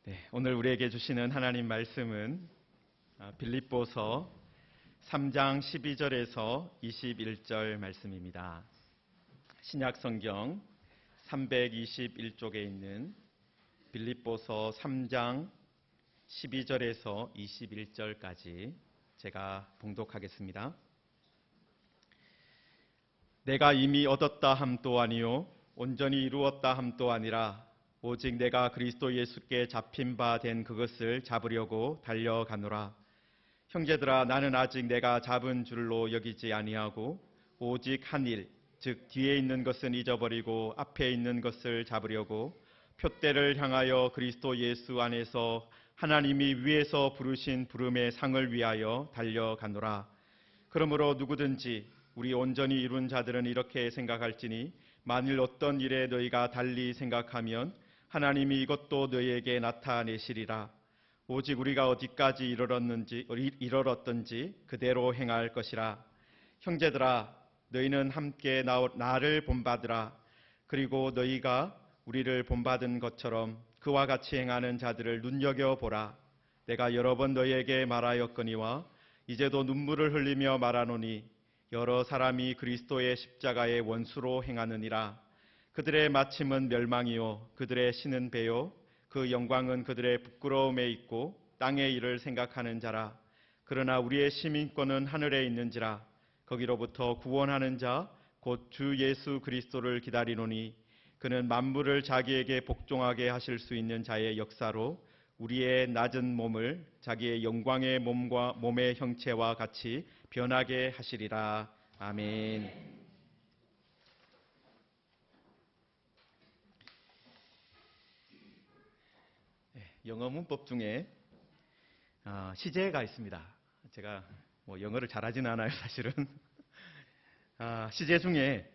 네, 오늘 우리에게 주시는 하나님 말씀은 빌립보서 3장 12절에서 21절 말씀입니다. 신약 성경 321쪽에 있는 빌립보서 3장 12절에서 21절까지 제가 봉독하겠습니다. 내가 이미 얻었다 함도 아니요 온전히 이루었다 함도 아니라 오직 내가 그리스도 예수께 잡힌 바 된 그것을 잡으려고 달려가노라. 형제들아, 나는 아직 내가 잡은 줄로 여기지 아니하고 오직 한 일, 즉 뒤에 있는 것은 잊어버리고 앞에 있는 것을 잡으려고 표대를 향하여 그리스도 예수 안에서 하나님이 위에서 부르신 부름의 상을 위하여 달려가노라. 그러므로 누구든지 우리 온전히 이룬 자들은 이렇게 생각할지니 만일 어떤 일에 너희가 달리 생각하면 하나님이 이것도 너희에게 나타내시리라. 오직 우리가 어디까지 이르렀든지 그대로 행할 것이라. 형제들아, 너희는 함께 나를 본받으라. 그리고 너희가 우리를 본받은 것처럼 그와 같이 행하는 자들을 눈여겨보라. 내가 여러 번 너희에게 말하였거니와 이제도 눈물을 흘리며 말하노니 여러 사람이 그리스도의 십자가의 원수로 행하느니라. 그들의 마침은 멸망이요 그들의 신은 배요 그 영광은 그들의 부끄러움에 있고 땅의 일을 생각하는 자라. 그러나 우리의 시민권은 하늘에 있는지라. 거기로부터 구원하는 자 곧 주 예수 그리스도를 기다리노니 그는 만물을 자기에게 복종하게 하실 수 있는 자의 역사로 우리의 낮은 몸을 자기의 영광의 몸의 형체와 같이 변하게 하시리라. 아멘. 영어 문법 중에 시제가 있습니다. 제가 영어를 잘하지는 않아요, 사실은. 시제 중에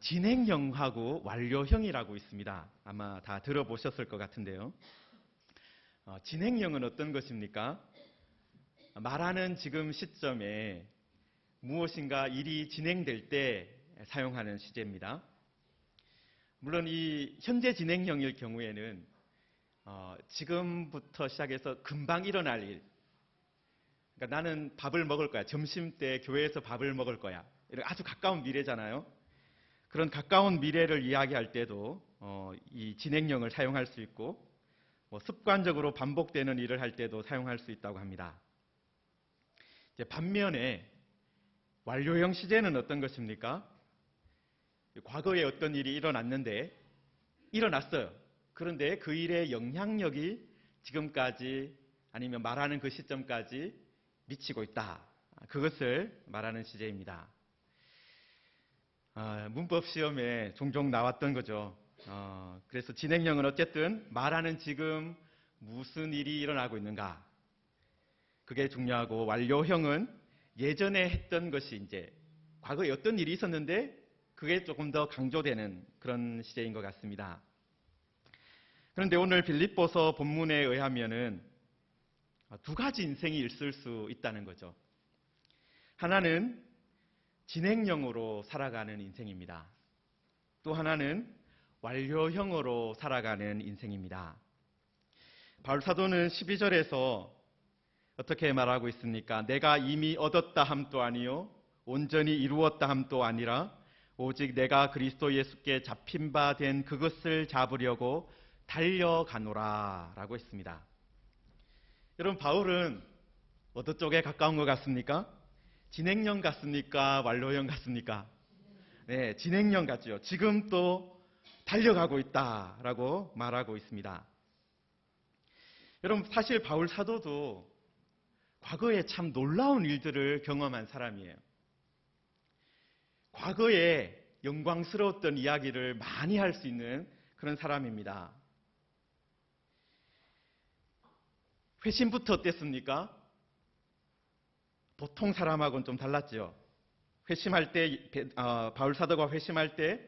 진행형하고 완료형이라고 있습니다. 아마 다 들어보셨을 것 같은데요. 진행형은 어떤 것입니까? 말하는 지금 시점에 무엇인가 일이 진행될 때 사용하는 시제입니다. 물론 이 현재 진행형일 경우에는 지금부터 시작해서 금방 일어날 일. 그러니까 나는 밥을 먹을 거야. 점심 때 교회에서 밥을 먹을 거야. 이런 아주 가까운 미래잖아요. 그런 가까운 미래를 이야기할 때도 이 진행형을 사용할 수 있고 습관적으로 반복되는 일을 할 때도 사용할 수 있다고 합니다. 이제 반면에 완료형 시제는 어떤 것입니까? 과거에 어떤 일이 일어났어요. 그런데 그 일의 영향력이 지금까지 아니면 말하는 그 시점까지 미치고 있다. 그것을 말하는 시제입니다. 문법 시험에 종종 나왔던 거죠. 그래서 진행형은 어쨌든 말하는 지금 무슨 일이 일어나고 있는가. 그게 중요하고 완료형은 예전에 했던 것이 이제 과거에 어떤 일이 있었는데 그게 조금 더 강조되는 그런 시제인 것 같습니다. 그런데 오늘 빌립보서 본문에 의하면은 두 가지 인생이 있을 수 있다는 거죠. 하나는 진행형으로 살아가는 인생입니다. 또 하나는 완료형으로 살아가는 인생입니다. 바울 사도는 12절에서 어떻게 말하고 있습니까? 내가 이미 얻었다 함도 아니요 온전히 이루었다 함도 아니라 오직 내가 그리스도 예수께 잡힌 바 된 그것을 잡으려고 달려가노라 라고 했습니다. 여러분, 바울은 어떤 쪽에 가까운 것 같습니까? 진행형 같습니까? 완료형 같습니까? 네, 진행형 같죠. 지금 또 달려가고 있다라고 말하고 있습니다. 여러분, 사실 바울 사도도 과거에 참 놀라운 일들을 경험한 사람이에요. 과거에 영광스러웠던 이야기를 많이 할 수 있는 그런 사람입니다. 회심부터 어땠습니까? 보통 사람하고는 좀 달랐죠. 회심할 때, 바울 사도가 회심할 때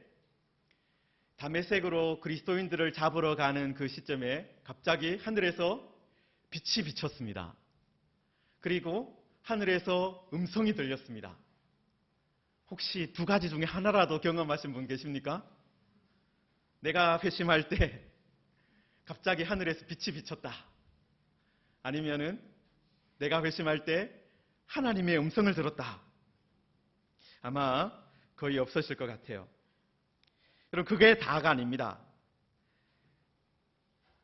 다메섹으로 그리스도인들을 잡으러 가는 그 시점에 갑자기 하늘에서 빛이 비쳤습니다. 그리고 하늘에서 음성이 들렸습니다. 혹시 두 가지 중에 하나라도 경험하신 분 계십니까? 내가 회심할 때 갑자기 하늘에서 빛이 비쳤다. 아니면은 내가 회심할 때 하나님의 음성을 들었다. 아마 거의 없으실 것 같아요. 여러분, 그게 다가 아닙니다.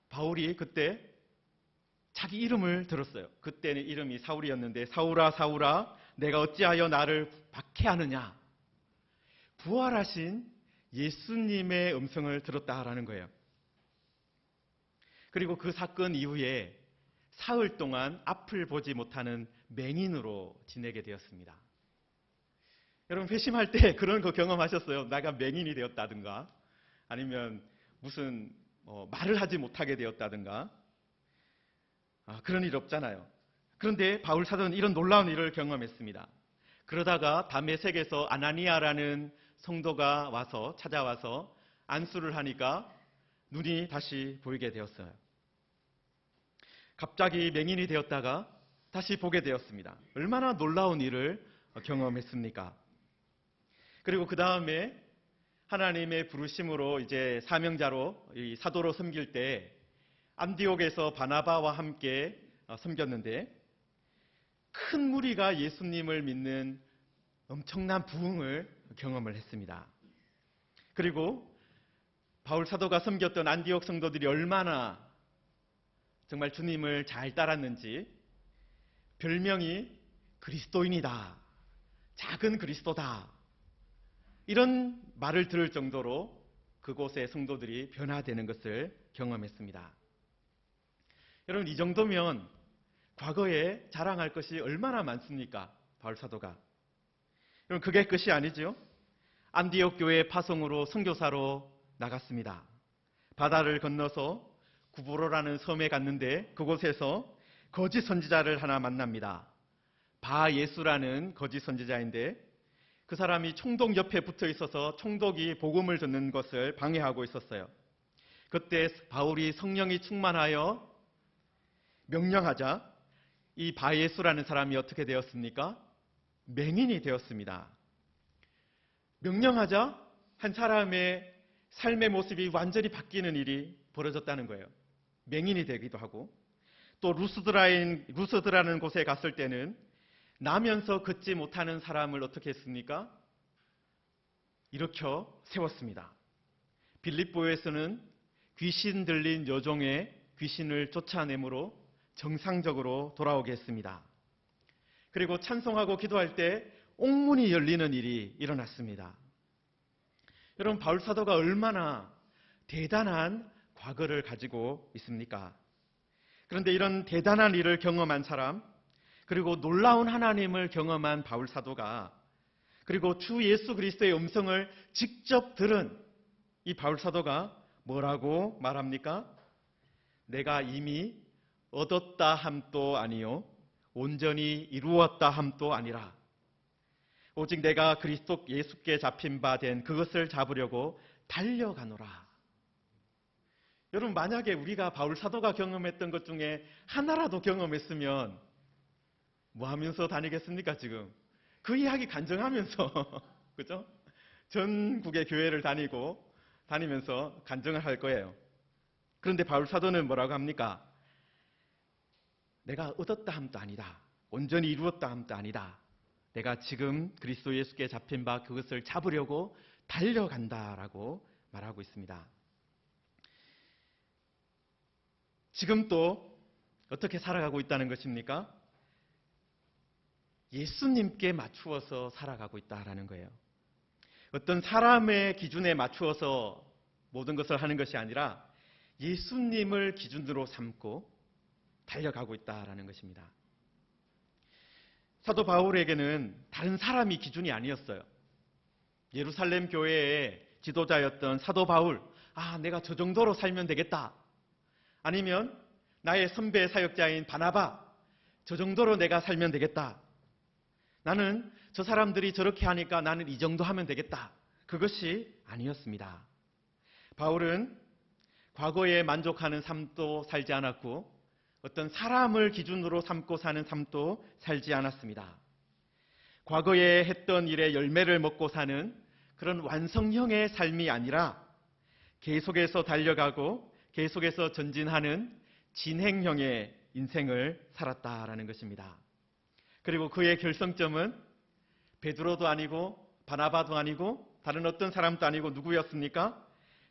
바울이 그때 자기 이름을 들었어요. 그때는 이름이 사울이었는데, 사울아 사울아 내가 어찌하여 나를 박해하느냐. 부활하신 예수님의 음성을 들었다라는 거예요. 그리고 그 사건 이후에 사흘 동안 앞을 보지 못하는 맹인으로 지내게 되었습니다. 여러분, 회심할 때 그런 거 경험하셨어요? 내가 맹인이 되었다든가, 아니면 무슨 말을 하지 못하게 되었다든가, 그런 일 없잖아요. 그런데 바울 사도는 이런 놀라운 일을 경험했습니다. 그러다가 다메섹에서 아나니아라는 성도가 찾아와서 안수를 하니까 눈이 다시 보이게 되었어요. 갑자기 맹인이 되었다가 다시 보게 되었습니다. 얼마나 놀라운 일을 경험했습니까? 그리고 그 다음에 하나님의 부르심으로 이제 사명자로 사도로 섬길 때 안디옥에서 바나바와 함께 섬겼는데, 큰 무리가 예수님을 믿는 엄청난 부흥을 경험을 했습니다. 그리고 바울 사도가 섬겼던 안디옥 성도들이 얼마나 정말 주님을 잘 따랐는지, 별명이 그리스도인이다, 작은 그리스도다, 이런 말을 들을 정도로 그곳의 성도들이 변화되는 것을 경험했습니다. 여러분, 이 정도면 과거에 자랑할 것이 얼마나 많습니까? 바울 사도가. 여러분, 그게 끝이 아니죠. 안디옥 교회 파송으로 선교사로 나갔습니다. 바다를 건너서 구브로라는 섬에 갔는데, 그곳에서 거짓 선지자를 하나 만납니다. 바예수라는 거짓 선지자인데, 그 사람이 총독 옆에 붙어 있어서 총독이 복음을 듣는 것을 방해하고 있었어요. 그때 바울이 성령이 충만하여 명령하자 이 바예수라는 사람이 어떻게 되었습니까? 맹인이 되었습니다. 명령하자 한 사람의 삶의 모습이 완전히 바뀌는 일이 벌어졌다는 거예요. 맹인이 되기도 하고, 또 루스드라는 곳에 갔을 때는 나면서 걷지 못하는 사람을 어떻게 했습니까? 일으켜 세웠습니다. 빌립보에서는 귀신 들린 여종의 귀신을 쫓아내므로 정상적으로 돌아오게 했습니다. 그리고 찬송하고 기도할 때 옥문이 열리는 일이 일어났습니다. 여러분, 바울 사도가 얼마나 대단한 과거를 가지고 있습니까? 그런데 이런 대단한 일을 경험한 사람, 그리고 놀라운 하나님을 경험한 바울 사도가, 그리고 주 예수 그리스도의 음성을 직접 들은 이 바울 사도가 뭐라고 말합니까? 내가 이미 얻었다 함도 아니요 온전히 이루었다 함도 아니라 오직 내가 그리스도 예수께 잡힌 바 된 그것을 잡으려고 달려가노라. 여러분, 만약에 우리가 바울 사도가 경험했던 것 중에 하나라도 경험했으면 뭐 하면서 다니겠습니까? 지금 그 이야기 간증하면서 그죠? 전국의 교회를 다니면서 간증을 할 거예요. 그런데 바울 사도는 뭐라고 합니까? 내가 얻었다 함도 아니다, 온전히 이루었다 함도 아니다, 내가 지금 그리스도 예수께 잡힌 바 그것을 잡으려고 달려간다라고 말하고 있습니다. 지금 또 어떻게 살아가고 있다는 것입니까? 예수님께 맞추어서 살아가고 있다라는 거예요. 어떤 사람의 기준에 맞추어서 모든 것을 하는 것이 아니라 예수님을 기준으로 삼고 달려가고 있다라는 것입니다. 사도 바울에게는 다른 사람이 기준이 아니었어요. 예루살렘 교회의 지도자였던 사도 바울, 내가 저 정도로 살면 되겠다. 아니면 나의 선배 사역자인 바나바, 저 정도로 내가 살면 되겠다. 나는 저 사람들이 저렇게 하니까 나는 이 정도 하면 되겠다. 그것이 아니었습니다. 바울은 과거에 만족하는 삶도 살지 않았고, 어떤 사람을 기준으로 삼고 사는 삶도 살지 않았습니다. 과거에 했던 일의 열매를 먹고 사는 그런 완성형의 삶이 아니라 계속해서 달려가고 계속해서 전진하는 진행형의 인생을 살았다라는 것입니다. 그리고 그의 결성점은 베드로도 아니고 바나바도 아니고 다른 어떤 사람도 아니고 누구였습니까?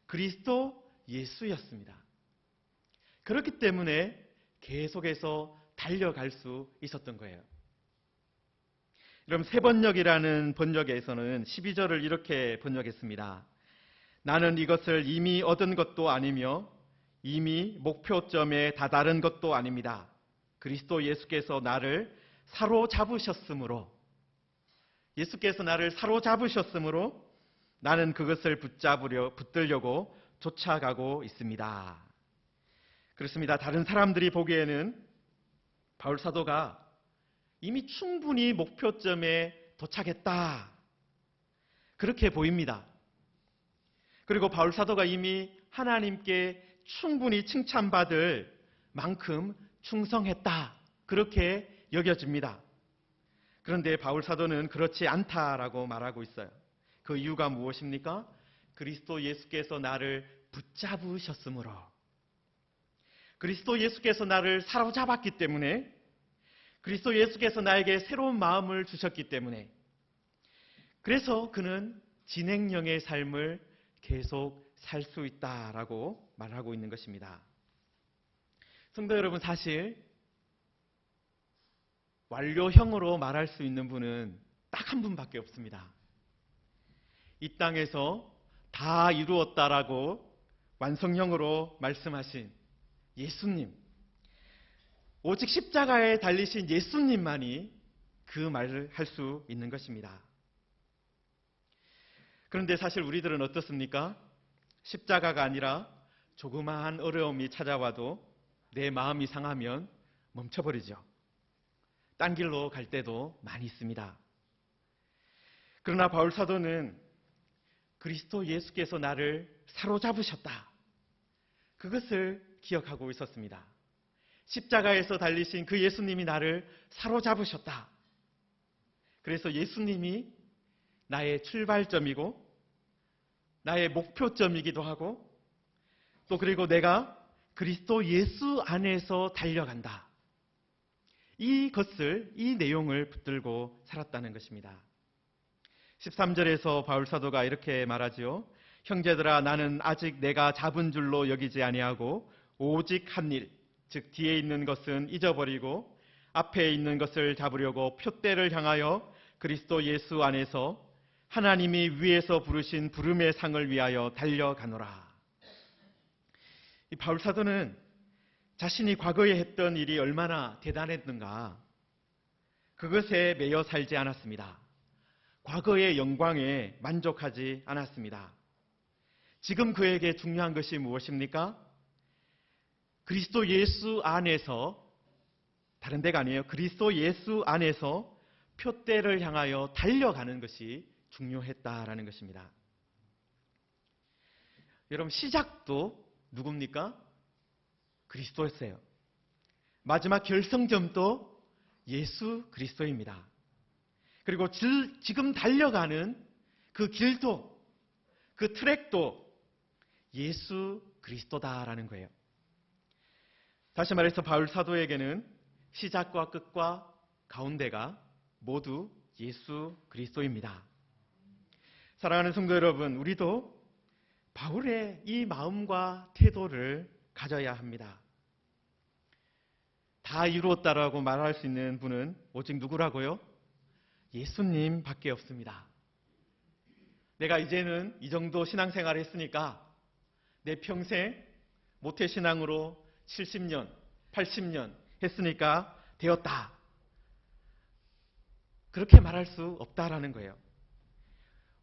그리스도 예수였습니다. 그렇기 때문에 계속해서 달려갈 수 있었던 거예요. 여러분, 세번역이라는 번역에서는 12절을 이렇게 번역했습니다. 나는 이것을 이미 얻은 것도 아니며 이미 목표점에 다다른 것도 아닙니다. 그리스도 예수께서 나를 사로잡으셨으므로, 예수께서 나를 사로잡으셨으므로 나는 그것을 붙들려고 쫓아가고 있습니다. 그렇습니다. 다른 사람들이 보기에는 바울 사도가 이미 충분히 목표점에 도착했다, 그렇게 보입니다. 그리고 바울 사도가 이미 하나님께 충분히 칭찬받을 만큼 충성했다, 그렇게 여겨집니다. 그런데 바울 사도는 그렇지 않다라고 말하고 있어요. 그 이유가 무엇입니까? 그리스도 예수께서 나를 붙잡으셨으므로, 그리스도 예수께서 나를 사로잡았기 때문에, 그리스도 예수께서 나에게 새로운 마음을 주셨기 때문에, 그래서 그는 진행형의 삶을 계속 살 수 있다라고 말하고 있는 것입니다. 성도 여러분, 사실 완료형으로 말할 수 있는 분은 딱 한 분밖에 없습니다. 이 땅에서 다 이루었다라고 완성형으로 말씀하신 예수님, 오직 십자가에 달리신 예수님만이 그 말을 할 수 있는 것입니다. 그런데 사실 우리들은 어떻습니까? 십자가가 아니라 조그마한 어려움이 찾아와도 내 마음이 상하면 멈춰버리죠. 딴 길로 갈 때도 많이 있습니다. 그러나 바울 사도는 그리스도 예수께서 나를 사로잡으셨다, 그것을 기억하고 있었습니다. 십자가에서 달리신 그 예수님이 나를 사로잡으셨다. 그래서 예수님이 나의 출발점이고 나의 목표점이기도 하고, 또 그리고 내가 그리스도 예수 안에서 달려간다, 이것을, 이 내용을 붙들고 살았다는 것입니다. 13절에서 바울 사도가 이렇게 말하지요. 형제들아, 나는 아직 내가 잡은 줄로 여기지 아니하고 오직 한 일, 즉 뒤에 있는 것은 잊어버리고 앞에 있는 것을 잡으려고 표대를 향하여 그리스도 예수 안에서 하나님이 위에서 부르신 부름의 상을 위하여 달려가노라. 이 바울 사도는 자신이 과거에 했던 일이 얼마나 대단했는가, 그것에 매여 살지 않았습니다. 과거의 영광에 만족하지 않았습니다. 지금 그에게 중요한 것이 무엇입니까? 그리스도 예수 안에서, 다른 데가 아니에요. 그리스도 예수 안에서 표대를 향하여 달려가는 것이 중요했다라는 것입니다. 여러분, 시작도 누굽니까? 그리스도였어요. 마지막 결성점도 예수 그리스도입니다. 그리고 지금 달려가는 그 길도, 그 트랙도 예수 그리스도다라는 거예요. 다시 말해서 바울 사도에게는 시작과 끝과 가운데가 모두 예수 그리스도입니다. 사랑하는 성도 여러분, 우리도 바울의 이 마음과 태도를 가져야 합니다. 다 이루었다라고 말할 수 있는 분은 오직 누구라고요? 예수님밖에 없습니다. 내가 이제는 이 정도 신앙생활을 했으니까 내 평생 모태신앙으로 70년, 80년 했으니까 되었다, 그렇게 말할 수 없다라는 거예요.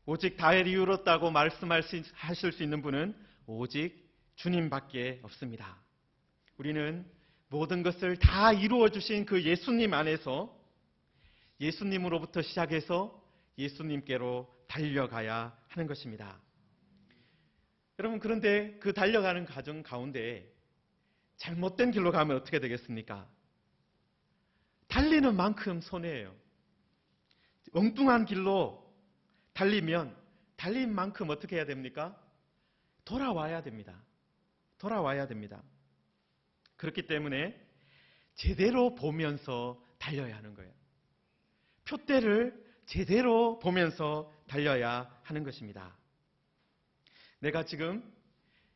오직 다 이루었다고 말씀하실 수 있는 분은 오직 주님밖에 없습니다. 우리는 모든 것을 다 이루어 주신 그 예수님 안에서, 예수님으로부터 시작해서 예수님께로 달려가야 하는 것입니다. 여러분, 그런데 그 달려가는 과정 가운데 잘못된 길로 가면 어떻게 되겠습니까? 달리는 만큼 손해예요. 엉뚱한 길로 달리면 달린 만큼 어떻게 해야 됩니까? 돌아와야 됩니다. 돌아와야 됩니다. 그렇기 때문에 제대로 보면서 달려야 하는 거예요. 표대를 제대로 보면서 달려야 하는 것입니다. 내가 지금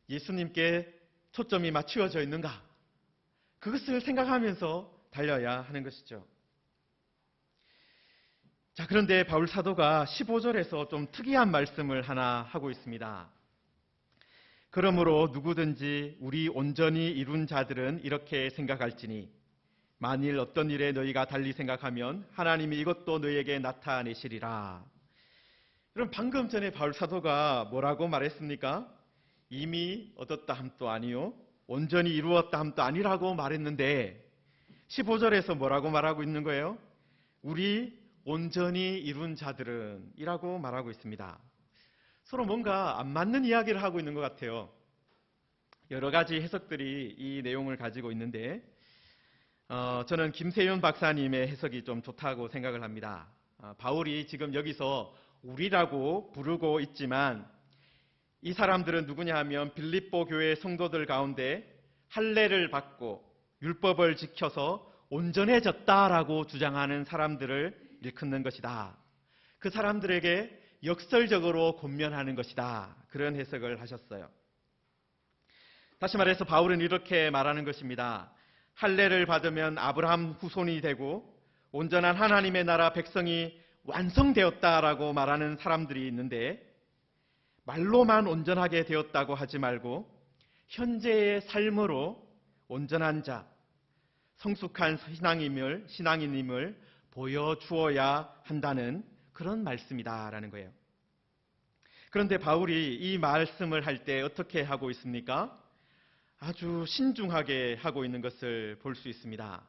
예수님께 초점이 맞추어져 있는가? 그것을 생각하면서 달려야 하는 것이죠. 자, 그런데 바울 사도가 15절에서 좀 특이한 말씀을 하나 하고 있습니다. 그러므로 누구든지 우리 온전히 이룬 자들은 이렇게 생각할지니 만일 어떤 일에 너희가 달리 생각하면 하나님이 이것도 너희에게 나타내시리라. 그럼 방금 전에 바울 사도가 뭐라고 말했습니까? 이미 얻었다 함도 아니요 온전히 이루었다 함도 아니라고 말했는데 15절에서 뭐라고 말하고 있는 거예요? 우리 온전히 이룬 자들은 이라고 말하고 있습니다. 서로 뭔가 안 맞는 이야기를 하고 있는 것 같아요. 여러 가지 해석들이 이 내용을 가지고 있는데 저는 김세윤 박사님의 해석이 좀 좋다고 생각을 합니다. 바울이 지금 여기서 우리라고 부르고 있지만 이 사람들은 누구냐 하면 빌립보 교회 성도들 가운데 할례를 받고 율법을 지켜서 온전해졌다라고 주장하는 사람들을 일컫는 것이다. 그 사람들에게 역설적으로 권면하는 것이다. 그런 해석을 하셨어요. 다시 말해서 바울은 이렇게 말하는 것입니다. 할례를 받으면 아브라함 후손이 되고 온전한 하나님의 나라 백성이 완성되었다라고 말하는 사람들이 있는데 말로만 온전하게 되었다고 하지 말고 현재의 삶으로 온전한 자, 성숙한 신앙인임을 보여주어야 한다는 그런 말씀이다라는 거예요. 그런데 바울이 이 말씀을 할 때 어떻게 하고 있습니까? 아주 신중하게 하고 있는 것을 볼 수 있습니다.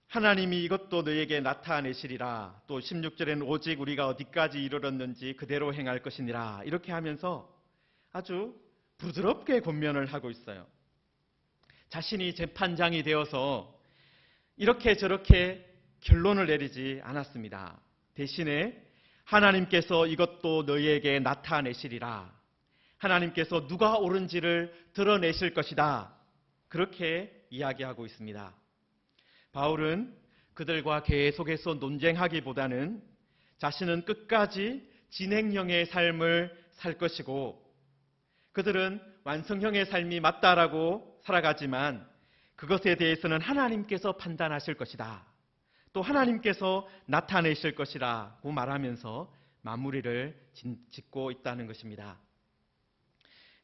하나님이 이것도 너에게 나타내시리라. 또 16절에는 오직 우리가 어디까지 이르렀는지 그대로 행할 것이니라. 이렇게 하면서 아주 부드럽게 권면을 하고 있어요. 자신이 재판장이 되어서 이렇게 저렇게 결론을 내리지 않았습니다. 대신에 하나님께서 이것도 너희에게 나타내시리라. 하나님께서 누가 옳은지를 드러내실 것이다. 그렇게 이야기하고 있습니다. 바울은 그들과 계속해서 논쟁하기보다는 자신은 끝까지 진행형의 삶을 살 것이고 그들은 완성형의 삶이 맞다라고 살아가지만 그것에 대해서는 하나님께서 판단하실 것이다. 또 하나님께서 나타내실 것이라고 말하면서 마무리를 짓고 있다는 것입니다.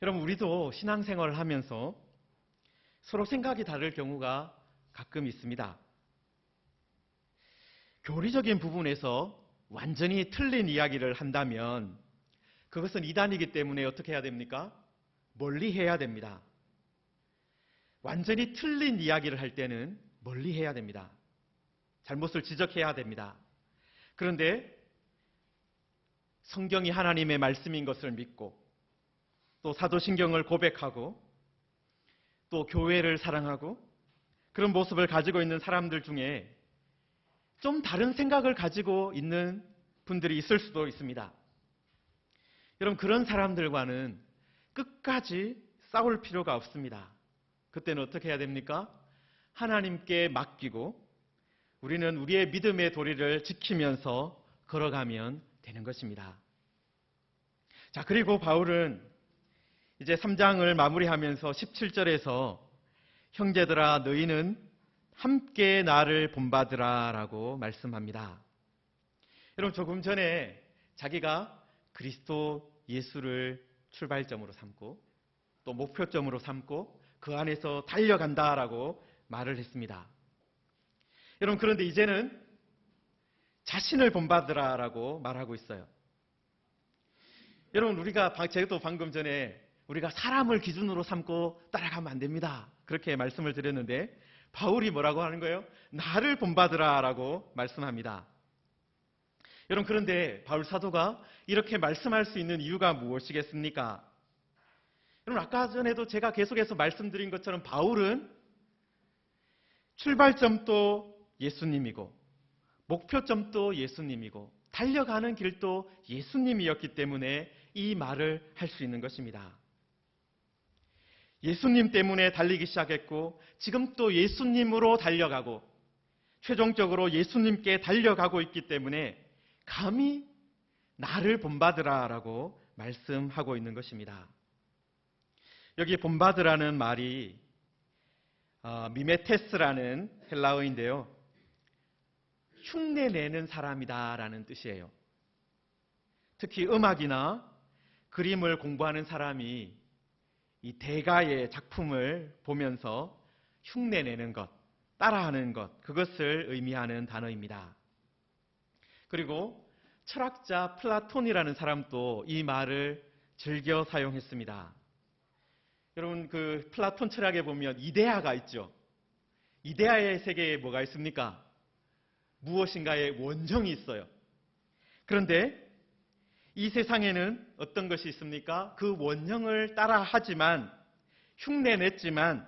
여러분, 우리도 신앙생활을 하면서 서로 생각이 다를 경우가 가끔 있습니다. 교리적인 부분에서 완전히 틀린 이야기를 한다면 그것은 이단이기 때문에 어떻게 해야 됩니까? 멀리 해야 됩니다. 완전히 틀린 이야기를 할 때는 멀리 해야 됩니다. 잘못을 지적해야 됩니다. 그런데 성경이 하나님의 말씀인 것을 믿고 또 사도신경을 고백하고 또 교회를 사랑하고 그런 모습을 가지고 있는 사람들 중에 좀 다른 생각을 가지고 있는 분들이 있을 수도 있습니다. 여러분, 그런 사람들과는 끝까지 싸울 필요가 없습니다. 그때는 어떻게 해야 됩니까? 하나님께 맡기고 우리는 우리의 믿음의 도리를 지키면서 걸어가면 되는 것입니다. 자, 그리고 바울은 이제 3장을 마무리하면서 17절에서 형제들아 너희는 함께 나를 본받으라 라고 말씀합니다. 여러분, 조금 전에 자기가 그리스도 예수를 출발점으로 삼고 또 목표점으로 삼고 그 안에서 달려간다라고 말을 했습니다. 여러분, 그런데 이제는 자신을 본받으라라고 말하고 있어요. 여러분, 제가 방금 전에 우리가 사람을 기준으로 삼고 따라가면 안 됩니다. 그렇게 말씀을 드렸는데 바울이 뭐라고 하는 거예요? 나를 본받으라라고 말씀합니다. 여러분, 그런데 바울 사도가 이렇게 말씀할 수 있는 이유가 무엇이겠습니까? 여러분, 아까 전에도 제가 계속해서 말씀드린 것처럼 바울은 출발점도 예수님이고 목표점도 예수님이고 달려가는 길도 예수님이었기 때문에 이 말을 할 수 있는 것입니다. 예수님 때문에 달리기 시작했고 지금 또 예수님으로 달려가고 최종적으로 예수님께 달려가고 있기 때문에 감히 나를 본받으라라고 말씀하고 있는 것입니다. 여기 본받으라는 말이 미메테스라는 헬라어인데요. 흉내내는 사람이다라는 뜻이에요. 특히 음악이나 그림을 공부하는 사람이 이 대가의 작품을 보면서 흉내내는 것, 따라하는 것, 그것을 의미하는 단어입니다. 그리고 철학자 플라톤이라는 사람도 이 말을 즐겨 사용했습니다. 여러분, 그 플라톤 철학에 보면 이데아가 있죠. 이데아의 세계에 뭐가 있습니까? 무엇인가의 원정이 있어요. 그런데 이 세상에는 어떤 것이 있습니까? 그 원형을 따라하지만 흉내냈지만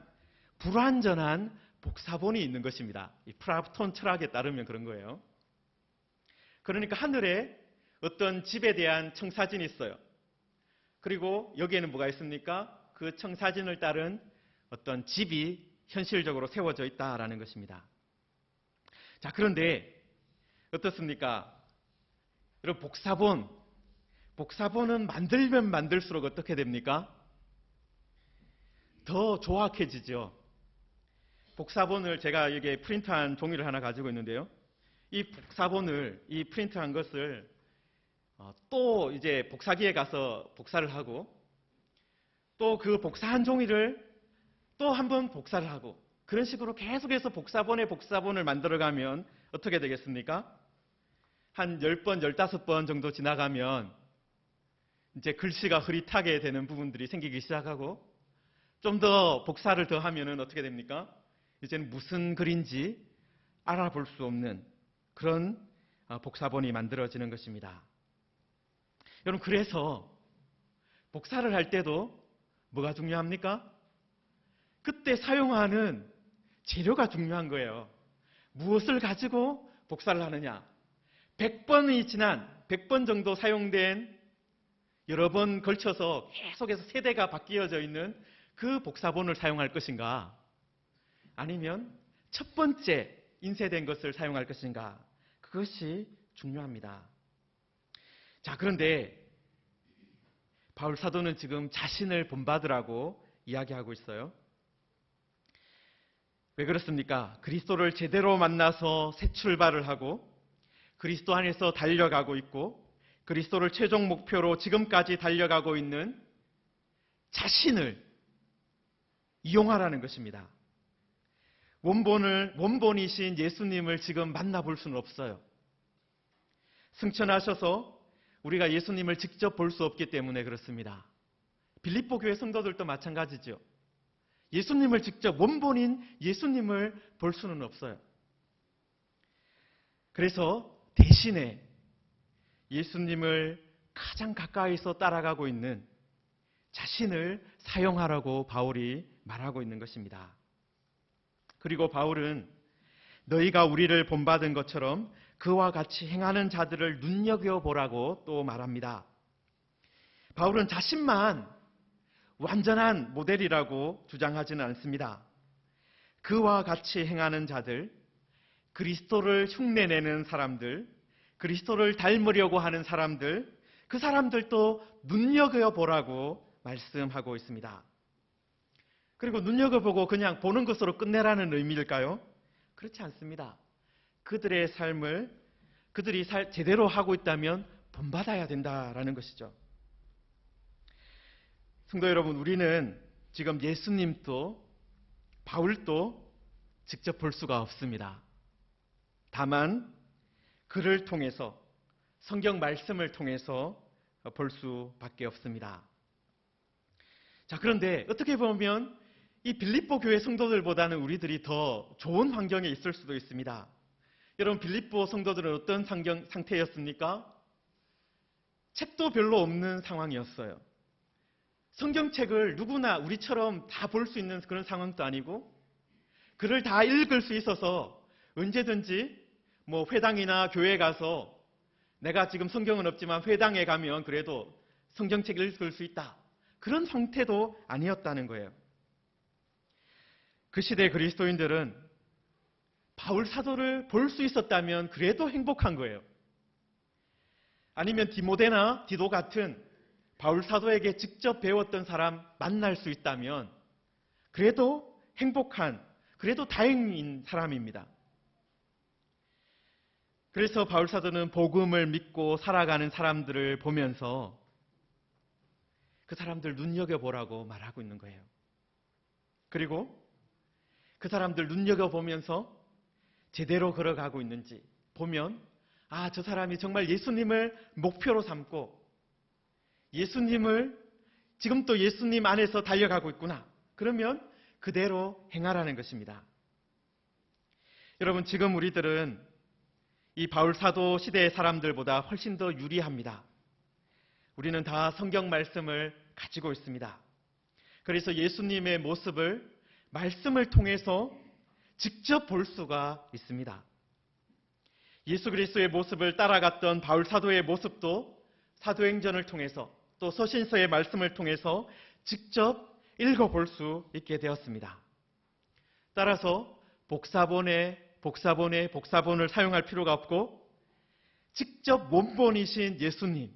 불완전한 복사본이 있는 것입니다. 이 플라톤 철학에 따르면 그런 거예요. 그러니까 하늘에 어떤 집에 대한 청사진이 있어요. 그리고 여기에는 뭐가 있습니까? 그 청사진을 따른 어떤 집이 현실적으로 세워져 있다라는 것입니다. 자, 그런데 어떻습니까? 여러분, 복사본은 만들면 만들수록 어떻게 됩니까? 더 조악해지죠. 복사본을 제가 여기에 프린트한 종이를 하나 가지고 있는데요. 이 복사본을, 이 프린트한 것을 또 이제 복사기에 가서 복사를 하고 또 그 복사한 종이를 또 한 번 복사를 하고 그런 식으로 계속해서 복사본을 만들어가면 어떻게 되겠습니까? 한 10번, 15번 정도 지나가면 이제 글씨가 흐릿하게 되는 부분들이 생기기 시작하고 좀 더 복사를 더 하면은 어떻게 됩니까? 이제는 무슨 글인지 알아볼 수 없는 그런 복사본이 만들어지는 것입니다. 여러분, 그래서 복사를 할 때도 뭐가 중요합니까? 그때 사용하는 재료가 중요한 거예요. 무엇을 가지고 복사를 하느냐? 100번 정도 사용된 여러 번 걸쳐서 계속해서 세대가 바뀌어져 있는 그 복사본을 사용할 것인가? 아니면 첫 번째 인쇄된 것을 사용할 것인가? 그것이 중요합니다. 자, 그런데 바울 사도는 지금 자신을 본받으라고 이야기하고 있어요. 왜 그렇습니까? 그리스도를 제대로 만나서 새 출발을 하고 그리스도 안에서 달려가고 있고 그리스도를 최종 목표로 지금까지 달려가고 있는 자신을 이용하라는 것입니다. 원본이신 예수님을 지금 만나볼 수는 없어요. 승천하셔서 우리가 예수님을 직접 볼 수 없기 때문에 그렇습니다. 빌립보 교회 성도들도 마찬가지죠. 예수님을 직접 원본인 예수님을 볼 수는 없어요. 그래서 대신에 예수님을 가장 가까이서 따라가고 있는 자신을 사용하라고 바울이 말하고 있는 것입니다. 그리고 바울은 너희가 우리를 본받은 것처럼 그와 같이 행하는 자들을 눈여겨보라고 또 말합니다. 바울은 자신만 완전한 모델이라고 주장하지는 않습니다. 그와 같이 행하는 자들, 그리스도를 흉내내는 사람들, 그리스도를 닮으려고 하는 사람들, 그 사람들도 눈여겨보라고 말씀하고 있습니다. 그리고 눈여겨보고 그냥 보는 것으로 끝내라는 의미일까요? 그렇지 않습니다. 그들의 삶을 그들이 제대로 하고 있다면 본받아야 된다라는 것이죠. 성도 여러분, 우리는 지금 예수님도 바울도 직접 볼 수가 없습니다. 다만 그를 통해서 성경 말씀을 통해서 볼 수밖에 없습니다. 자, 그런데 어떻게 보면 이 빌립보 교회 성도들보다는 우리들이 더 좋은 환경에 있을 수도 있습니다. 여러분, 빌립보 성도들은 어떤 상태였습니까? 책도 별로 없는 상황이었어요. 성경책을 누구나 우리처럼 다 볼 수 있는 그런 상황도 아니고 글을 다 읽을 수 있어서 언제든지 회당이나 교회에 가서 내가 지금 성경은 없지만 회당에 가면 그래도 성경책을 읽을 수 있다. 그런 상태도 아니었다는 거예요. 그 시대 그리스도인들은 바울 사도를 볼 수 있었다면 그래도 행복한 거예요. 아니면 디모데나 디도 같은 바울 사도에게 직접 배웠던 사람 만날 수 있다면 그래도 행복한, 그래도 다행인 사람입니다. 그래서 바울 사도는 복음을 믿고 살아가는 사람들을 보면서 그 사람들 눈여겨보라고 말하고 있는 거예요. 그리고 그 사람들 눈여겨보면서 제대로 걸어가고 있는지 보면, 아, 저 사람이 정말 예수님을 목표로 삼고 예수님을 지금 또 예수님 안에서 달려가고 있구나. 그러면 그대로 행하라는 것입니다. 여러분, 지금 우리들은 이 바울 사도 시대의 사람들보다 훨씬 더 유리합니다. 우리는 다 성경 말씀을 가지고 있습니다. 그래서 예수님의 모습을 말씀을 통해서 직접 볼 수가 있습니다. 예수 그리스도의 모습을 따라갔던 바울 사도의 모습도 사도행전을 통해서 또 서신서의 말씀을 통해서 직접 읽어볼 수 있게 되었습니다. 따라서 복사본을 사용할 필요가 없고 직접 원본이신 예수님,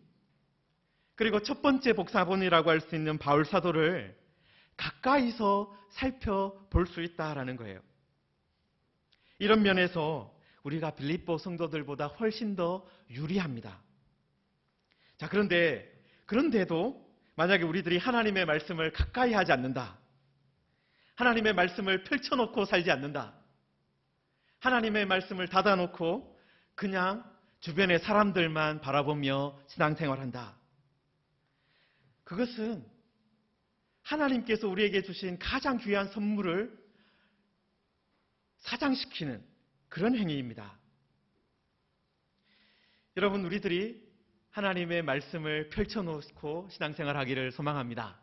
그리고 첫 번째 복사본이라고 할 수 있는 바울 사도를 가까이서 살펴볼 수 있다라는 거예요. 이런 면에서 우리가 빌립보 성도들보다 훨씬 더 유리합니다. 자, 그런데도 만약에 우리들이 하나님의 말씀을 가까이 하지 않는다, 하나님의 말씀을 펼쳐놓고 살지 않는다, 하나님의 말씀을 닫아놓고 그냥 주변의 사람들만 바라보며 신앙생활한다, 그것은 하나님께서 우리에게 주신 가장 귀한 선물을 사장시키는 그런 행위입니다. 여러분, 우리들이 하나님의 말씀을 펼쳐놓고 신앙생활하기를 소망합니다.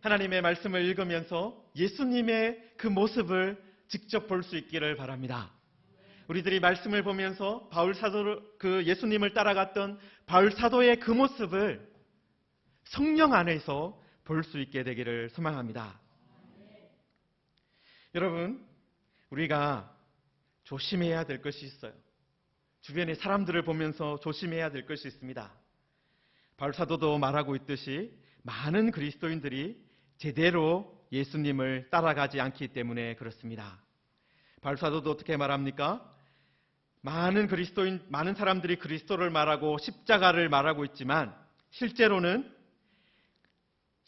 하나님의 말씀을 읽으면서 예수님의 그 모습을 직접 볼 수 있기를 바랍니다. 우리들이 말씀을 보면서 예수님을 따라갔던 바울 사도의 그 모습을 성령 안에서 볼 수 있게 되기를 소망합니다. 여러분, 우리가 조심해야 될 것이 있어요. 주변의 사람들을 보면서 조심해야 될 것이 있습니다. 바울 사도도 말하고 있듯이 많은 그리스도인들이 제대로 예수님을 따라가지 않기 때문에 그렇습니다. 바울 사도도 어떻게 말합니까? 많은 사람들이 그리스도를 말하고 십자가를 말하고 있지만 실제로는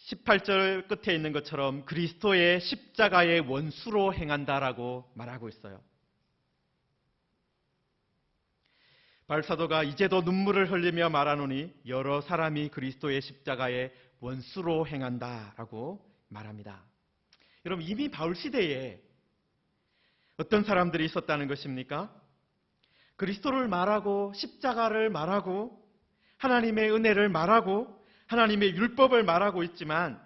18절 끝에 있는 것처럼 그리스도의 십자가의 원수로 행한다라고 말하고 있어요. 바울 사도가 이제도 눈물을 흘리며 말하노니 여러 사람이 그리스도의 십자가의 원수로 행한다라고 말합니다. 여러분, 이미 바울 시대에 어떤 사람들이 있었다는 것입니까? 그리스도를 말하고 십자가를 말하고 하나님의 은혜를 말하고 하나님의 율법을 말하고 있지만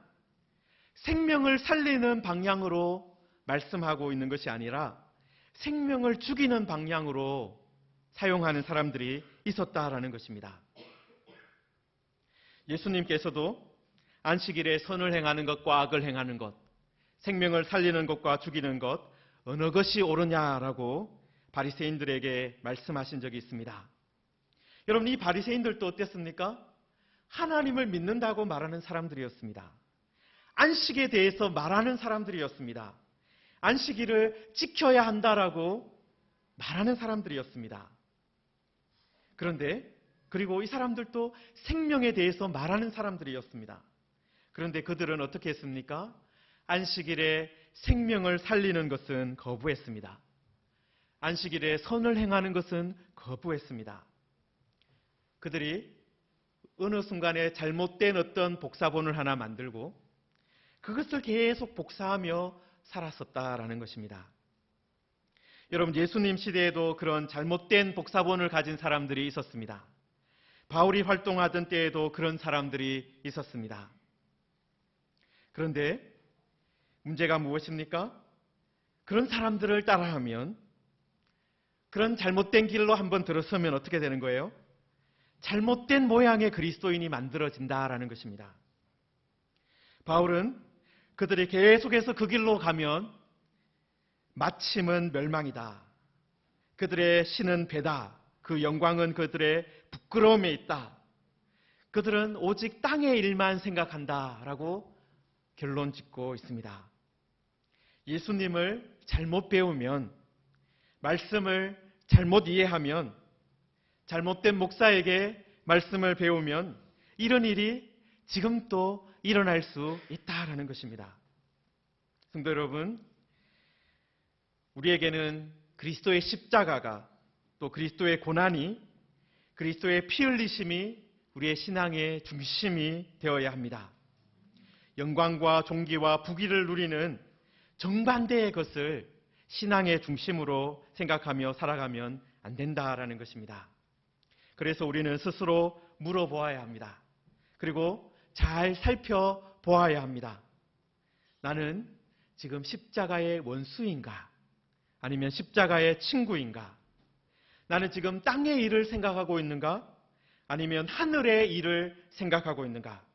생명을 살리는 방향으로 말씀하고 있는 것이 아니라 생명을 죽이는 방향으로 사용하는 사람들이 있었다라는 것입니다. 예수님께서도 안식일에 선을 행하는 것과 악을 행하는 것, 생명을 살리는 것과 죽이는 것, 어느 것이 옳으냐라고 바리새인들에게 말씀하신 적이 있습니다. 여러분, 이 바리새인들도 어땠습니까? 하나님을 믿는다고 말하는 사람들이었습니다. 안식에 대해서 말하는 사람들이었습니다. 안식일을 지켜야 한다라고 말하는 사람들이었습니다. 그리고 이 사람들도 생명에 대해서 말하는 사람들이었습니다. 그런데 그들은 어떻게 했습니까? 안식일에 생명을 살리는 것은 거부했습니다. 안식일에 선을 행하는 것은 거부했습니다. 그들이 어느 순간에 잘못된 어떤 복사본을 하나 만들고 그것을 계속 복사하며 살았었다라는 것입니다. 여러분, 예수님 시대에도 그런 잘못된 복사본을 가진 사람들이 있었습니다. 바울이 활동하던 때에도 그런 사람들이 있었습니다. 그런데 문제가 무엇입니까? 그런 사람들을 따라하면, 그런 잘못된 길로 한번 들어서면 어떻게 되는 거예요? 잘못된 모양의 그리스도인이 만들어진다라는 것입니다. 바울은 그들이 계속해서 그 길로 가면 마침은 멸망이다. 그들의 신은 배다. 그 영광은 그들의 부끄러움에 있다. 그들은 오직 땅의 일만 생각한다라고 결론 짓고 있습니다. 예수님을 잘못 배우면, 말씀을 잘못 이해하면, 잘못된 목사에게 말씀을 배우면 이런 일이 지금 또 일어날 수 있다라는 것입니다. 성도 여러분, 우리에게는 그리스도의 십자가가, 또 그리스도의 고난이, 그리스도의 피 흘리심이 우리의 신앙의 중심이 되어야 합니다. 영광과 존귀와 부귀를 누리는 정반대의 것을 신앙의 중심으로 생각하며 살아가면 안 된다라는 것입니다. 그래서 우리는 스스로 물어보아야 합니다. 그리고 잘 살펴보아야 합니다. 나는 지금 십자가의 원수인가? 아니면 십자가의 친구인가? 나는 지금 땅의 일을 생각하고 있는가? 아니면 하늘의 일을 생각하고 있는가?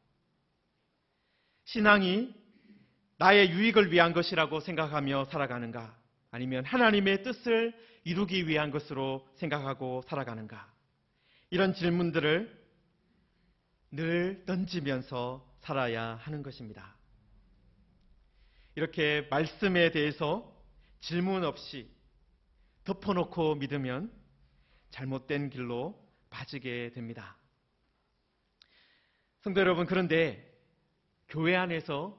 신앙이 나의 유익을 위한 것이라고 생각하며 살아가는가? 아니면 하나님의 뜻을 이루기 위한 것으로 생각하고 살아가는가? 이런 질문들을 늘 던지면서 살아야 하는 것입니다. 이렇게 말씀에 대해서 질문 없이 덮어놓고 믿으면 잘못된 길로 빠지게 됩니다. 성도 여러분, 그런데 교회 안에서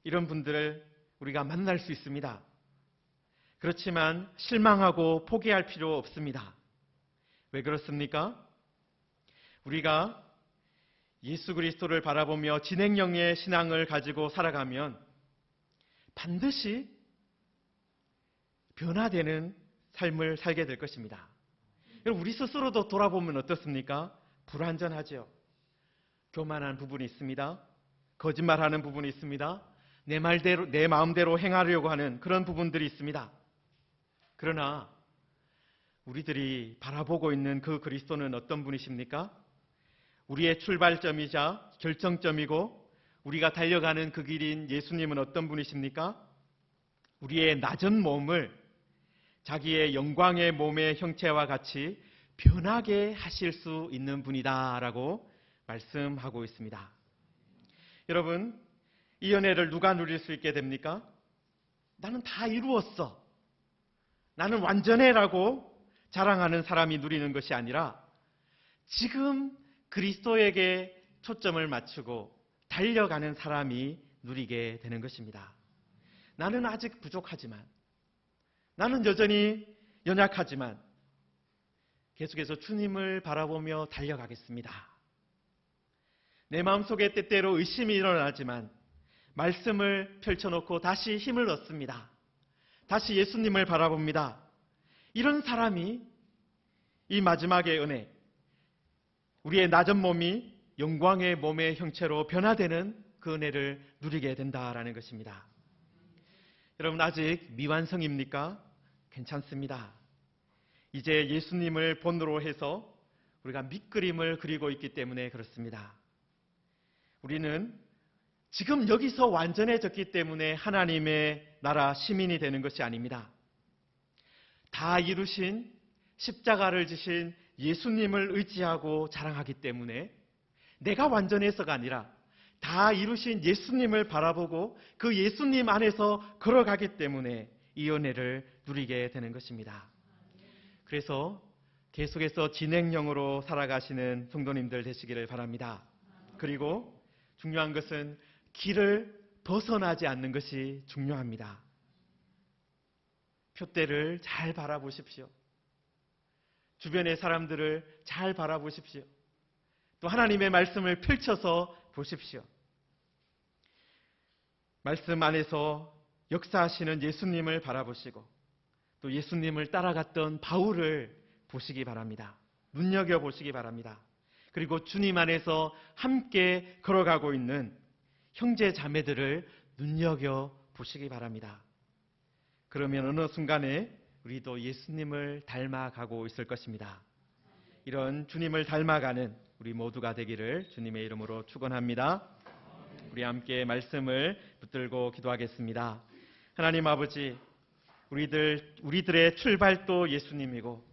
이런 분들을 우리가 만날 수 있습니다. 그렇지만 실망하고 포기할 필요 없습니다. 왜 그렇습니까? 우리가 예수 그리스도를 바라보며 진행형의 신앙을 가지고 살아가면 반드시 변화되는 삶을 살게 될 것입니다. 우리 스스로도 돌아보면 어떻습니까? 불완전하죠. 교만한 부분이 있습니다. 거짓말하는 부분이 있습니다. 내 마음대로 행하려고 하는 그런 부분들이 있습니다. 그러나 우리들이 바라보고 있는 그 그리스도는 어떤 분이십니까? 우리의 출발점이자 결정점이고 우리가 달려가는 그 길인 예수님은 어떤 분이십니까? 우리의 낮은 몸을 자기의 영광의 몸의 형체와 같이 변하게 하실 수 있는 분이다라고 말씀하고 있습니다. 여러분, 이 은혜를 누가 누릴 수 있게 됩니까? 나는 다 이루었어, 나는 완전해라고 자랑하는 사람이 누리는 것이 아니라 지금 그리스도에게 초점을 맞추고 달려가는 사람이 누리게 되는 것입니다. 나는 아직 부족하지만, 나는 여전히 연약하지만 계속해서 주님을 바라보며 달려가겠습니다. 내 마음속에 때때로 의심이 일어나지만 말씀을 펼쳐놓고 다시 힘을 얻습니다. 다시 예수님을 바라봅니다. 이런 사람이 이 마지막의 은혜, 우리의 낮은 몸이 영광의 몸의 형체로 변화되는 그 은혜를 누리게 된다라는 것입니다. 여러분, 아직 미완성입니까? 괜찮습니다. 이제 예수님을 본으로 해서 우리가 밑그림을 그리고 있기 때문에 그렇습니다. 우리는 지금 여기서 완전해졌기 때문에 하나님의 나라 시민이 되는 것이 아닙니다. 다 이루신 십자가를 지신 예수님을 의지하고 자랑하기 때문에 내가 완전해서가 아니라 다 이루신 예수님을 바라보고 그 예수님 안에서 걸어가기 때문에 이 은혜를 누리게 되는 것입니다. 그래서 계속해서 진행형으로 살아가시는 성도님들 되시기를 바랍니다. 그리고 중요한 것은 길을 벗어나지 않는 것이 중요합니다. 푯대를 잘 바라보십시오. 주변의 사람들을 잘 바라보십시오. 또 하나님의 말씀을 펼쳐서 보십시오. 말씀 안에서 역사하시는 예수님을 바라보시고 또 예수님을 따라갔던 바울을 보시기 바랍니다. 눈여겨보시기 바랍니다. 그리고 주님 안에서 함께 걸어가고 있는 형제 자매들을 눈여겨보시기 바랍니다. 그러면 어느 순간에 우리도 예수님을 닮아가고 있을 것입니다. 이런 주님을 닮아가는 우리 모두가 되기를 주님의 이름으로 축원합니다. 우리 함께 말씀을 붙들고 기도하겠습니다. 하나님 아버지, 우리들의 출발도 예수님이고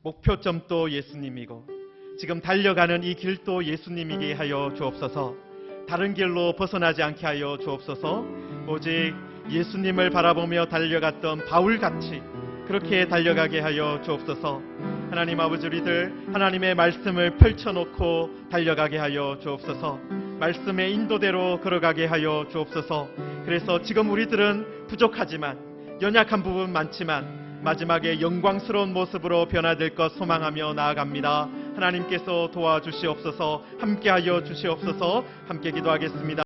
목표점도 예수님이고 지금 달려가는 이 길도 예수님이게 하여 주옵소서. 다른 길로 벗어나지 않게 하여 주옵소서. 오직 예수님을 바라보며 달려갔던 바울같이 그렇게 달려가게 하여 주옵소서. 하나님 아버지, 우리들 하나님의 말씀을 펼쳐놓고 달려가게 하여 주옵소서. 말씀의 인도대로 걸어가게 하여 주옵소서. 그래서 지금 우리들은 부족하지만, 연약한 부분 많지만 마지막에 영광스러운 모습으로 변화될 것 소망하며 나아갑니다. 하나님께서 도와주시옵소서. 함께하여 주시옵소서. 함께 기도하겠습니다.